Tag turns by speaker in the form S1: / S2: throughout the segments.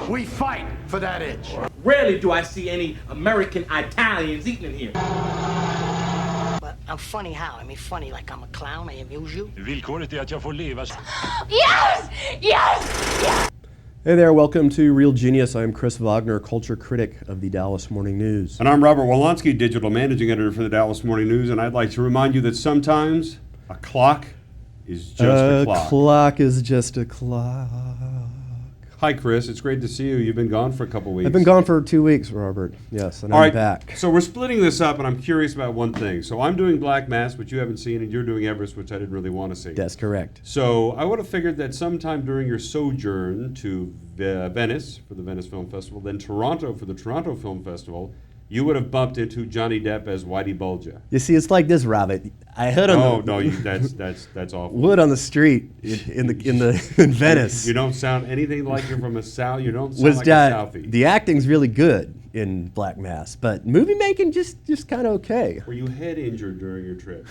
S1: We fight for that itch.
S2: Rarely do I see any American Italians eating in here.
S3: But I'm funny how? I mean funny like I'm a clown, I amuse you?
S4: Villkoret är att jag får leva.
S5: Yes! Yes! Yes!
S6: Hey there, welcome to Real Genius. I'm Chris Vognar, culture critic of the Dallas Morning News.
S7: And I'm Robert Wilonsky, digital managing editor for the Dallas Morning News, and I'd like to remind you that sometimes a clock is just a clock.
S6: A clock is just a clock.
S7: Hi, Chris. It's great to see you. You've been gone for a couple weeks.
S6: I've been gone for 2 weeks, Robert. Yes, and
S7: All
S6: I'm
S7: right,
S6: back.
S7: So we're splitting this up, and I'm curious about one thing. So I'm doing Black Mass, which you haven't seen, and you're doing Everest, which I didn't really want to see.
S6: That's correct.
S7: So I would have figured that sometime during your sojourn to Venice for the Venice Film Festival, then Toronto for the Toronto Film Festival, you would have bumped into Johnny Depp as Whitey Bulger.
S6: You see, it's like this, Robert. I heard on
S7: that's awful.
S6: wood on the street in Venice.
S7: You don't sound anything like you're from a South. You don't sound like a Southie.
S6: The acting's really good in Black Mass, but movie making just kind of okay.
S7: Were you head injured during your trip?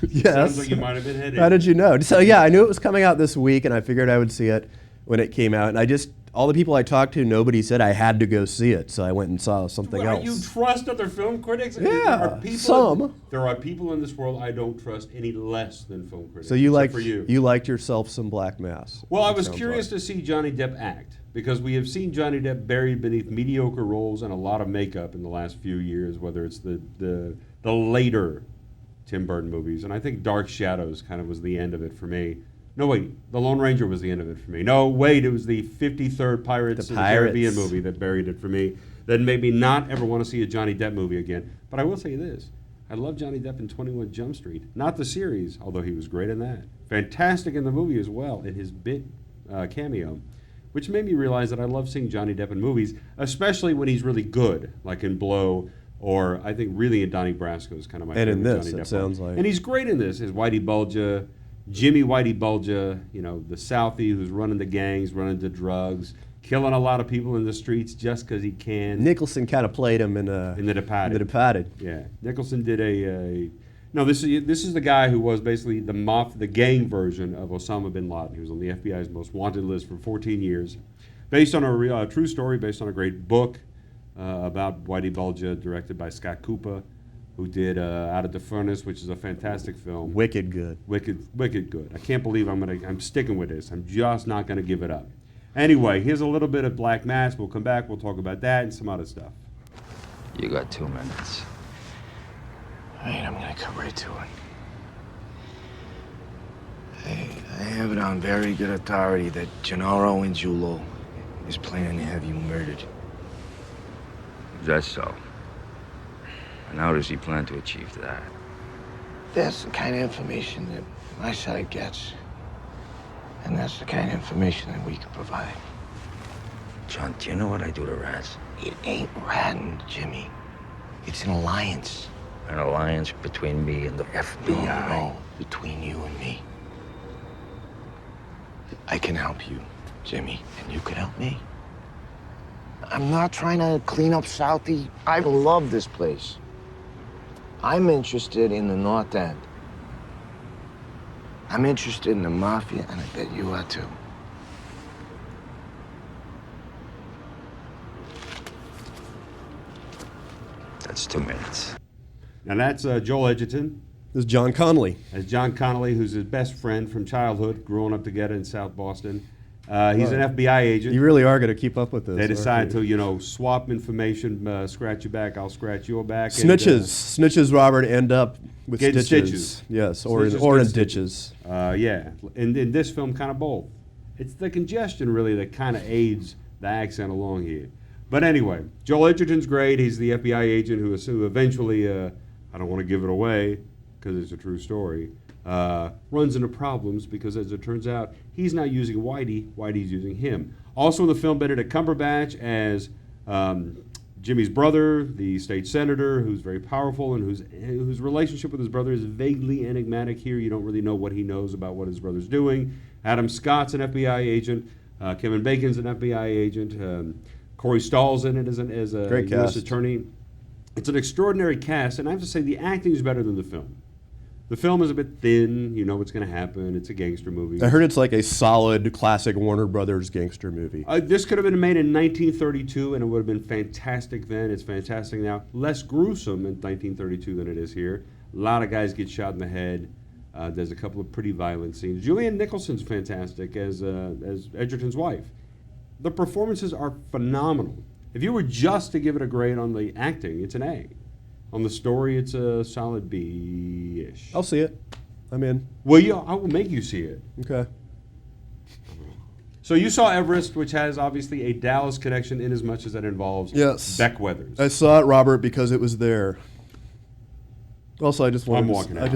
S6: Yes.
S7: Sounds like you might have been head injured.
S6: How did you know? So yeah, I knew it was coming out this week, and I figured I would see it when it came out. And all the people I talked to, nobody said I had to go see it, so I went and saw something else.
S7: You trust other film critics?
S6: Yeah, some.
S7: There are people in this world I don't trust any less than film critics.
S6: So you liked yourself some Black Mass.
S7: Well, I was curious to see Johnny Depp act, because we have seen Johnny Depp buried beneath mediocre roles and a lot of makeup in the last few years, whether it's the later Tim Burton movies. And I think Dark Shadows kind of was the end of it for me. No, wait, The Lone Ranger was the end of it for me. No, wait, it was the 53rd Pirates of the Caribbean movie that buried it for me, that made me not ever want to see a Johnny Depp movie again. But I will say this, I love Johnny Depp in 21 Jump Street. Not the series, although he was great in that. Fantastic in the movie as well, in his bit cameo, which made me realize that I love seeing Johnny Depp in movies, especially when he's really good, like in Blow, or I think really in Donnie Brasco is kind of my favorite.
S6: And in this,
S7: Johnny
S6: it
S7: Depp
S6: sounds
S7: role.
S6: like.
S7: And he's great in this, as Whitey Bulger, Jimmy Whitey Bulger, the Southie who's running the gangs, running the drugs, killing a lot of people in the streets just because he can.
S6: Nicholson kind of played him in
S7: The Departed.
S6: In The Departed.
S7: Yeah, Nicholson did this is the guy who was basically the gang version of Osama bin Laden. He was on the FBI's most wanted list for 14 years, based on a true story, based on a great book about Whitey Bulger, directed by Scott Cooper, who did Out of the Furnace, which is a fantastic film.
S6: Wicked good.
S7: Wicked good. I can't believe I'm sticking with this. I'm just not going to give it up. Anyway, here's a little bit of Black Mass. We'll come back. We'll talk about that and some other stuff.
S8: You got 2 minutes.
S9: All right, I'm gonna cut right to it. I have it on very good authority that Gennaro Angiulo is planning to have you murdered.
S8: Is that so? And how does he plan to achieve that?
S9: That's the kind of information that my side gets. And that's the kind of information that we can provide.
S8: John, do you know what I do to rats?
S9: It ain't ratting, Jimmy. It's an alliance.
S8: An alliance between me and the FBI?
S9: No, between you and me. I can help you, Jimmy, and you can help me. I'm not trying to clean up Southie. I love this place. I'm interested in the North End. I'm interested in the Mafia, and I bet you are too.
S8: That's 2 minutes.
S7: Now that's Joel Edgerton.
S6: This is John Connolly.
S7: As John Connolly, who's his best friend from childhood, growing up together in South Boston. He's an FBI agent.
S6: You really are going to keep up with this.
S7: They decide to, swap information, scratch your back, I'll scratch your back.
S6: Snitches, Robert, end up with stitches. Yes, or in ditches.
S7: Yeah, in this film, kind of both. It's the congestion, really, that kind of aids the accent along here. But anyway, Joel Edgerton's great. He's the FBI agent who eventually, I don't want to give it away because it's a true story, runs into problems because, as it turns out, he's not using Whitey, Whitey's using him. Also in the film, Benedict Cumberbatch as Jimmy's brother, the state senator, who's very powerful and whose relationship with his brother is vaguely enigmatic here. You don't really know what he knows about what his brother's doing. Adam Scott's an FBI agent. Kevin Bacon's an FBI agent. Corey Stahl's in it as a U.S. attorney. It's an extraordinary cast, and I have to say the acting is better than the film. The film is a bit thin. You know what's going to happen. It's a gangster movie.
S6: I heard it's like a solid classic Warner Brothers gangster movie.
S7: This could have been made in 1932, and it would have been fantastic then. It's fantastic now. Less gruesome in 1932 than it is here. A lot of guys get shot in the head. There's a couple of pretty violent scenes. Julianne Nicholson's fantastic as Edgerton's wife. The performances are phenomenal. If you were just to give it a grade on the acting, it's an A. On the story, it's a solid B-ish.
S6: I'll see it. I'm in.
S7: Well, I will make you see it.
S6: Okay.
S7: So you saw Everest, which has obviously a Dallas connection in as much as that involves Beck Weathers.
S6: I saw it, Robert, because it was there. Also, I just wanted.
S7: I'm walking out.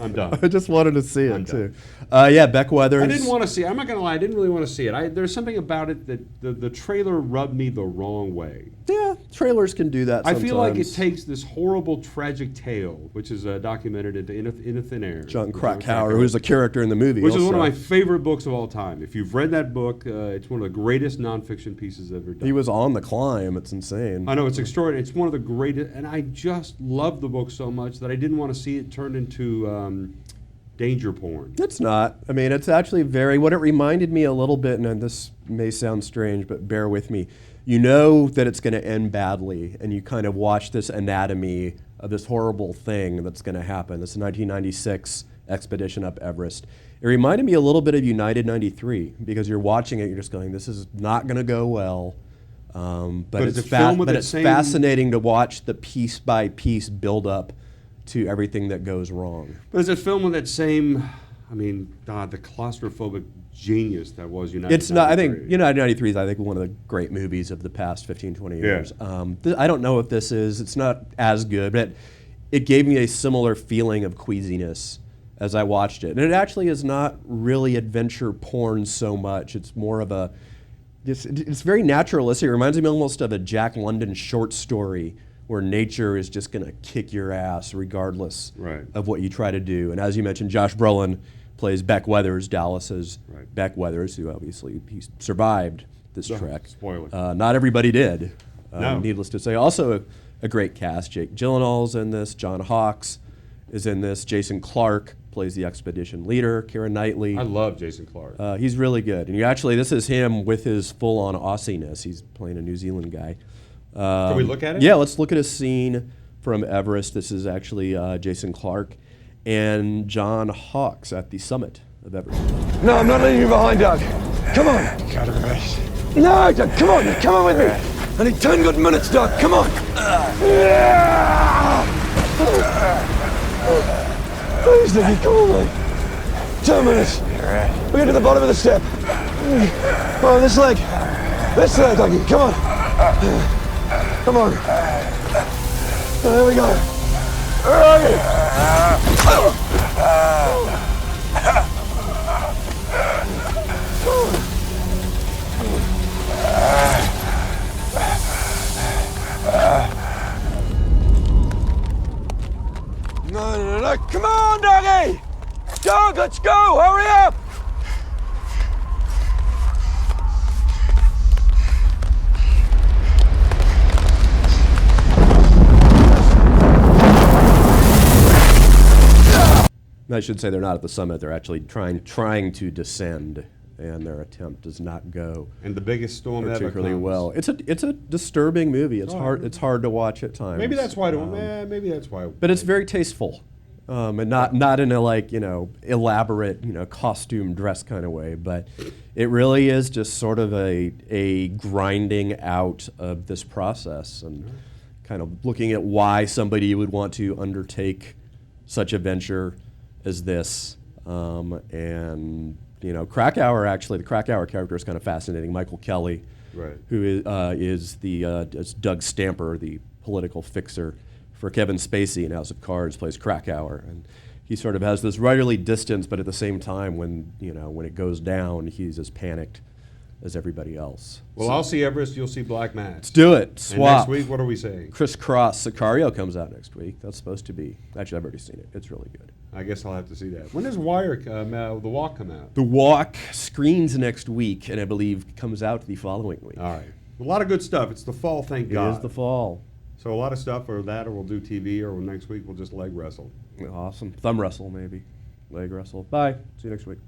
S7: I'm done.
S6: I just wanted to see it too. Yeah, Beck Weathers.
S7: I didn't want to see it. I'm not going to lie. I didn't really want to see it. There's something about it that the trailer rubbed me the wrong way.
S6: Yeah, trailers can do that sometimes.
S7: I feel like it takes this horrible, tragic tale, which is documented in a Thin Air.
S6: John Krakauer, who's a character in the movie.
S7: Which is one of my favorite books of all time. If you've read that book, it's one of the greatest nonfiction pieces ever done.
S6: He was on The Climb. It's insane.
S7: I know, it's extraordinary. It's one of the greatest, and I just love the book so much that I didn't want to see it turned into danger porn.
S6: It's not. I mean, it's actually what it reminded me a little bit, and this may sound strange, but bear with me. You know that it's going to end badly, and you kind of watch this anatomy of this horrible thing that's going to happen. This 1996 expedition up Everest. It reminded me a little bit of United 93, because you're watching it, you're just going, this is not going to go well. But it's fascinating to watch the piece by piece build up to everything that goes wrong.
S7: But is it filmed with that same, the claustrophobic genius that was United 93?
S6: It's not. I think United 93 is, one of the great movies of the past 15, 20 years.
S7: Yeah.
S6: I don't know if this is. It's not as good, but it gave me a similar feeling of queasiness as I watched it. And it actually is not really adventure porn so much. It's more of a, it's very naturalistic. It reminds me almost of a Jack London short story where nature is just going to kick your ass regardless of what you try to do. And as you mentioned, Josh Brolin plays Beck Weathers, Dallas's Beck Weathers, who obviously he survived this trek.
S7: Spoiler.
S6: Not everybody did,
S7: No.
S6: Needless to say. Also a great cast. Jake Gyllenhaal's in this. John Hawkes is in this. Jason Clarke plays the expedition leader. Keira Knightley.
S7: I love Jason Clarke.
S6: He's really good. And this is him with his full-on Aussie-ness. He's playing a New Zealand guy.
S7: Can we look at it?
S6: Yeah, let's look at a scene from Everest. This is actually Jason Clarke and John Hawkes at the summit of Everest.
S9: No, I'm not leaving you behind, Doug. Come on.
S1: Gotta rest.
S9: No, Doug, come on. Come on with me. I need 10 good minutes, Doug. Come on. Please, Dougie, come on, mate. 10 minutes. We get to the bottom of the step. Oh, this leg. This leg, Dougie. Come on. Come on. There we go. No. Come on, Doggy! Dog, let's go! Hurry up!
S6: I should say they're not at the summit. They're actually trying to descend, and their attempt does not go.
S7: And the biggest storm ever
S6: particularly
S7: comes.
S6: well. It's a disturbing movie. It's hard. It's hard to watch at times.
S7: Maybe that's why. Maybe that's why.
S6: But it's very tasteful, and not in a elaborate costume dress kind of way. But it really is just sort of a grinding out of this process and kind of looking at why somebody would want to undertake such a venture as this. Krakauer, actually, the Krakauer character is kind of fascinating. Michael Kelly, who is Doug Stamper, the political fixer for Kevin Spacey in House of Cards, plays Krakauer, and he sort of has this writerly distance, but at the same time, when it goes down, he's as panicked as everybody else.
S7: Well, I'll see Everest. You'll see Black Mass.
S6: Let's do it. Swap.
S7: And next week, what are we saying?
S6: Crisscross Sicario comes out next week. That's supposed to be. Actually, I've already seen it. It's really good.
S7: I guess I'll have to see that. When does The Walk come out?
S6: The Walk screens next week, and I believe comes out the following week.
S7: All right. A lot of good stuff. It's the fall, thank God.
S6: It is the fall.
S7: So a lot of stuff, or we'll do TV, or next week we'll just leg wrestle.
S6: Awesome. Thumb wrestle, maybe. Leg wrestle. Bye. See you next week.